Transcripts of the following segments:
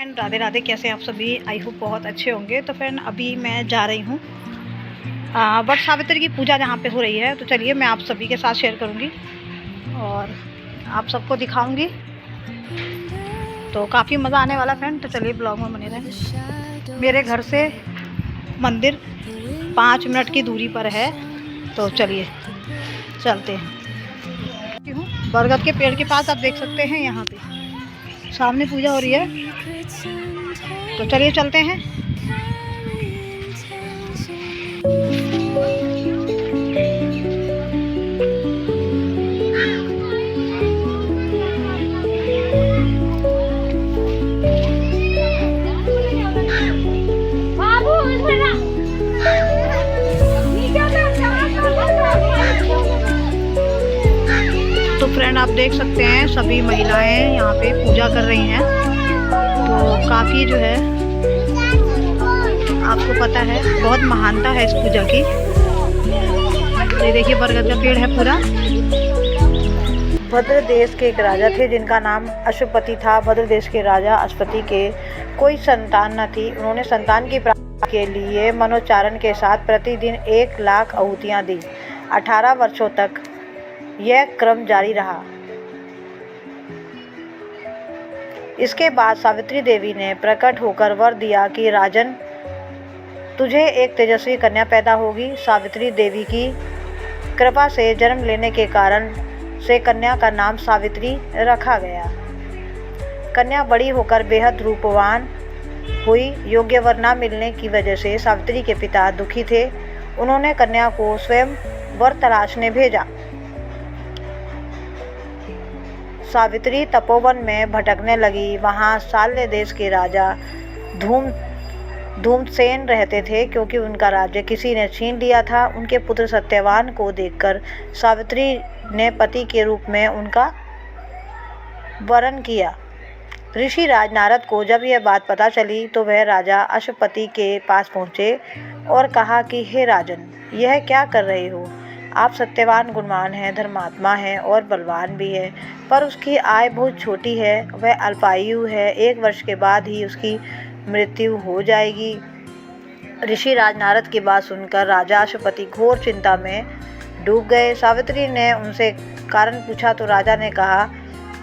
राधे राधे। कैसे आप सभी? आई होप बहुत अच्छे होंगे। तो फ्रेंड अभी मैं जा रही हूँ वट सावित्री की पूजा जहाँ पे हो रही है। तो चलिए मैं आप सभी के साथ शेयर करूँगी और आप सबको दिखाऊँगी। तो काफ़ी मज़ा आने वाला फ्रेंड। तो चलिए ब्लॉग में बने रहें। मेरे घर से मंदिर 5 मिनट की दूरी पर है। तो चलिए चलते हैं। बरगद के पेड़ के पास आप देख सकते हैं, यहाँ पे सामने पूजा हो रही है। तो चलिए चलते हैं। तो फ्रेंड आप देख सकते हैं सभी महिलाएं यहाँ पे पूजा कर रही हैं। तो काफ़ी जो है आपको पता है बहुत महानता है इस पूजा की। ये देखिए बरगद का पेड़ है पूरा। भद्र देश के एक राजा थे जिनका नाम अश्वपति था। भद्र देश के राजा अश्वपति के कोई संतान न थी। उन्होंने संतान की प्राप्ति के लिए मनोच्चारण के साथ प्रतिदिन 1 लाख आहुतियाँ दी। 18 वर्षों तक यह क्रम जारी रहा। इसके बाद सावित्री देवी ने प्रकट होकर वर दिया कि राजन, तुझे एक तेजस्वी कन्या पैदा होगी। सावित्री देवी की कृपा से जन्म लेने के कारण से कन्या का नाम सावित्री रखा गया। कन्या बड़ी होकर बेहद रूपवान हुई। योग्य वर न मिलने की वजह से सावित्री के पिता दुखी थे। उन्होंने कन्या को स्वयं वर तलाशने भेजा। सावित्री तपोवन में भटकने लगी। वहाँ शाल्य देश के राजा धूमसेन रहते थे। क्योंकि उनका राज्य किसी ने छीन लिया था, उनके पुत्र सत्यवान को देखकर सावित्री ने पति के रूप में उनका वरण किया। ऋषि राज नारद को जब यह बात पता चली तो वह राजा अश्वपति के पास पहुँचे और कहा कि हे राजन, यह क्या कर रहे हो? आप सत्यवान गुणवान हैं, धर्मात्मा हैं और बलवान भी है, पर उसकी आय बहुत छोटी है। वह अल्पायु है। 1 वर्ष के बाद ही उसकी मृत्यु हो जाएगी। ऋषि राज नारद की बात सुनकर राजा अश्वपति घोर चिंता में डूब गए। सावित्री ने उनसे कारण पूछा तो राजा ने कहा,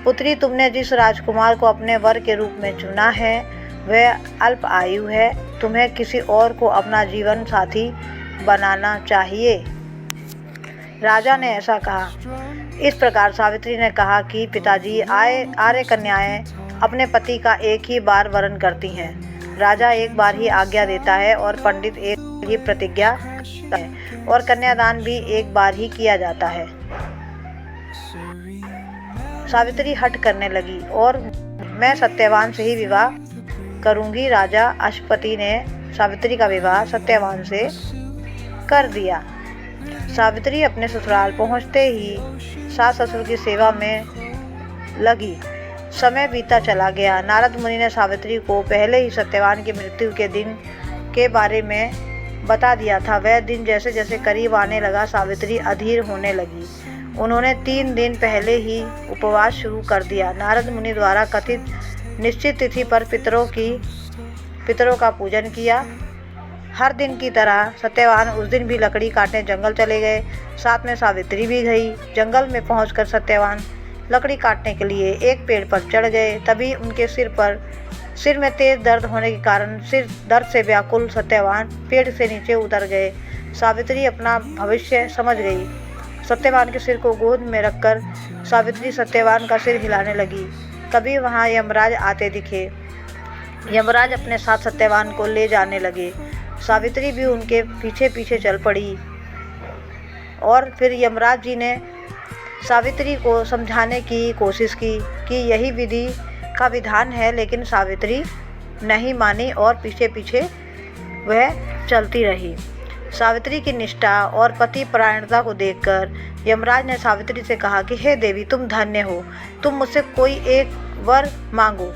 पुत्री, तुमने जिस राजकुमार को अपने वर के रूप में चुना है वह अल्प आयु है। तुम्हें किसी और को अपना जीवन साथी बनाना चाहिए। राजा ने ऐसा कहा। इस प्रकार सावित्री ने कहा कि पिताजी, आर्य कन्याएं अपने पति का एक ही बार वरण करती हैं। राजा एक बार ही आज्ञा देता है और पंडित एक ही प्रतिज्ञा करता है और कन्यादान भी एक बार ही किया जाता है। सावित्री हठ करने लगी और मैं सत्यवान से ही विवाह करूंगी। राजा अश्वपति ने सावित्री का विवाह सत्यवान से कर दिया। सावित्री अपने ससुराल पहुंचते ही सास ससुर की सेवा में लगी। समय बीता चला गया। नारद मुनि ने सावित्री को पहले ही सत्यवान की मृत्यु के दिन के बारे में बता दिया था। वह दिन जैसे जैसे करीब आने लगा, सावित्री अधीर होने लगी। उन्होंने 3 दिन पहले ही उपवास शुरू कर दिया। नारद मुनि द्वारा कथित निश्चित तिथि पर पितरों का पूजन किया। हर दिन की तरह सत्यवान उस दिन भी लकड़ी काटने जंगल चले गए। साथ में सावित्री भी गई। जंगल में पहुंचकर सत्यवान लकड़ी काटने के लिए एक पेड़ पर चढ़ गए। तभी उनके सिर में तेज दर्द होने के कारण सिर दर्द से व्याकुल सत्यवान पेड़ से नीचे उतर गए। सावित्री अपना भविष्य समझ गई। सत्यवान के सिर को गोद में रखकर सावित्री सत्यवान का सिर हिलाने लगी। तभी वहाँ यमराज आते दिखे। यमराज अपने साथ सत्यवान को ले जाने लगे। सावित्री भी उनके पीछे पीछे चल पड़ी और फिर यमराज जी ने सावित्री को समझाने की कोशिश की कि यही विधि का विधान है, लेकिन सावित्री नहीं मानी और पीछे पीछे वह चलती रही। सावित्री की निष्ठा और पति परायणता को देखकर यमराज ने सावित्री से कहा कि हे देवी, तुम धन्य हो, तुम मुझसे कोई एक वर मांगो।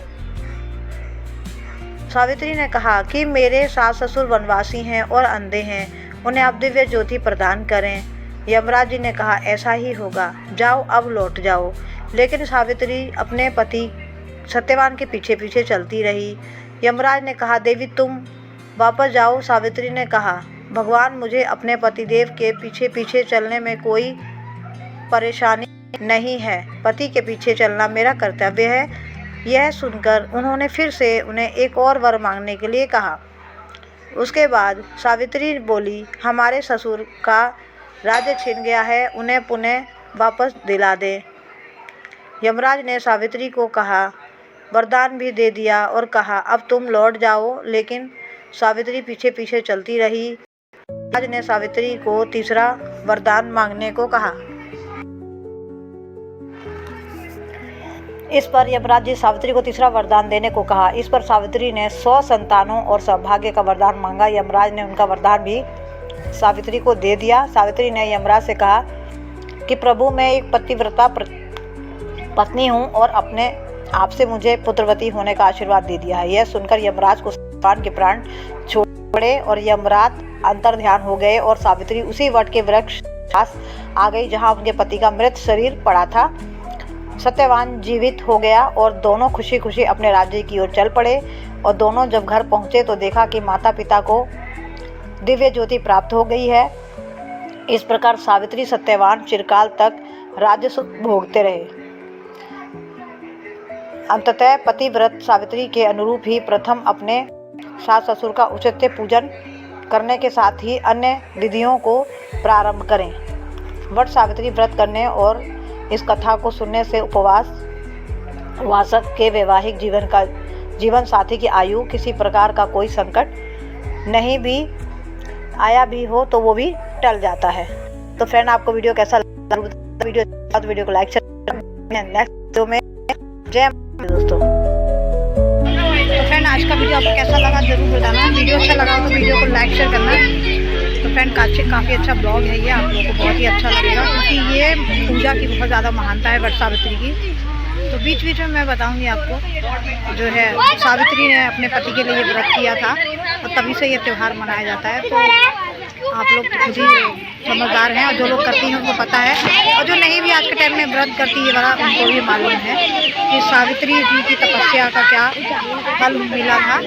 सावित्री ने कहा कि मेरे सास ससुर वनवासी हैं और अंधे हैं, उन्हें आप दिव्य ज्योति प्रदान करें। यमराज जी ने कहा, ऐसा ही होगा, जाओ अब लौट जाओ। लेकिन सावित्री अपने पति सत्यवान के पीछे पीछे चलती रही। यमराज ने कहा, देवी तुम वापस जाओ। सावित्री ने कहा, भगवान मुझे अपने पतिदेव के पीछे पीछे चलने में कोई परेशानी नहीं है। पति के पीछे चलना मेरा कर्तव्य है। यह सुनकर उन्होंने फिर से उन्हें एक और वर मांगने के लिए कहा। उसके बाद सावित्री बोली, हमारे ससुर का राज्य छिन गया है, उन्हें पुनः वापस दिला दे। यमराज ने सावित्री को कहा, वरदान भी दे दिया और कहा, अब तुम लौट जाओ। लेकिन सावित्री पीछे पीछे चलती रही। यमराज ने सावित्री को तीसरा वरदान मांगने को कहा। इस पर यमराज जी सावित्री को तीसरा वरदान देने को कहा। इस पर सावित्री ने 100 संतानों और सौभाग्य का वरदान मांगा। यमराज ने उनका वरदान भी सावित्री को दे दिया। सावित्री ने यमराज से कहा कि प्रभु, मैं एक पतिव्रता पत्नी हूँ और अपने आपसे मुझे पुत्रवती होने का आशीर्वाद दे दिया है। यह सुनकर यमराज को सत्यवान के प्राण छोड़े और यमराज अंतर ध्यान हो गए और सावित्री उसी वट के वृक्ष पास आ गई जहाँ उनके पति का मृत शरीर पड़ा था। सत्यवान जीवित हो गया और दोनों खुशी खुशी अपने राज्य की ओर चल पड़े। और दोनों जब घर पहुँचे तो देखा कि माता पिता को दिव्य ज्योति प्राप्त हो गई है। इस प्रकार सावित्री सत्यवान चिरकाल तक राज्य सुख भोगते रहे। अंततः पतिव्रत सावित्री के अनुरूप ही प्रथम अपने सास ससुर का उचित पूजन करने के साथ ही अन्य विधियों को प्रारंभ करें। वट सावित्री व्रत करने और इस कथा को सुनने से उपवास वासक के वैवाहिक जीवन साथी की आयु किसी प्रकार का कोई संकट नहीं भी आया भी हो तो वो भी टल जाता है। तो फ्रेंड, आपको वीडियो कैसा लगा? वीडियो को लाइक शेयर। नेक्स्ट वीडियो में जय दोस्तों। तो फ्रेंड, आज का वीडियो आपको कैसा लगा जरूर बताना। वीडियो अच्छा लगा तो वीडियो को लाइक शेयर करना। तो फ्रेंड, काफ़ी अच्छा ब्लॉग है ये, आप लोगों को बहुत ही अच्छा लगेगा क्योंकि ये पूजा की बहुत ज़्यादा महानता है वट सावित्री की। तो बीच बीच में मैं बताऊंगी आपको जो है सावित्री ने अपने पति के लिए व्रत किया था और तभी से ये त्यौहार मनाया जाता है। तो आप लोग तो खुद ही समझदार हैं और जो लोग करती हैं उनको पता है, और जो नहीं भी आज के टाइम में व्रत करती है वाला उनको भी मालूम है कि सावित्री जी की तपस्या का क्या फल मिला था।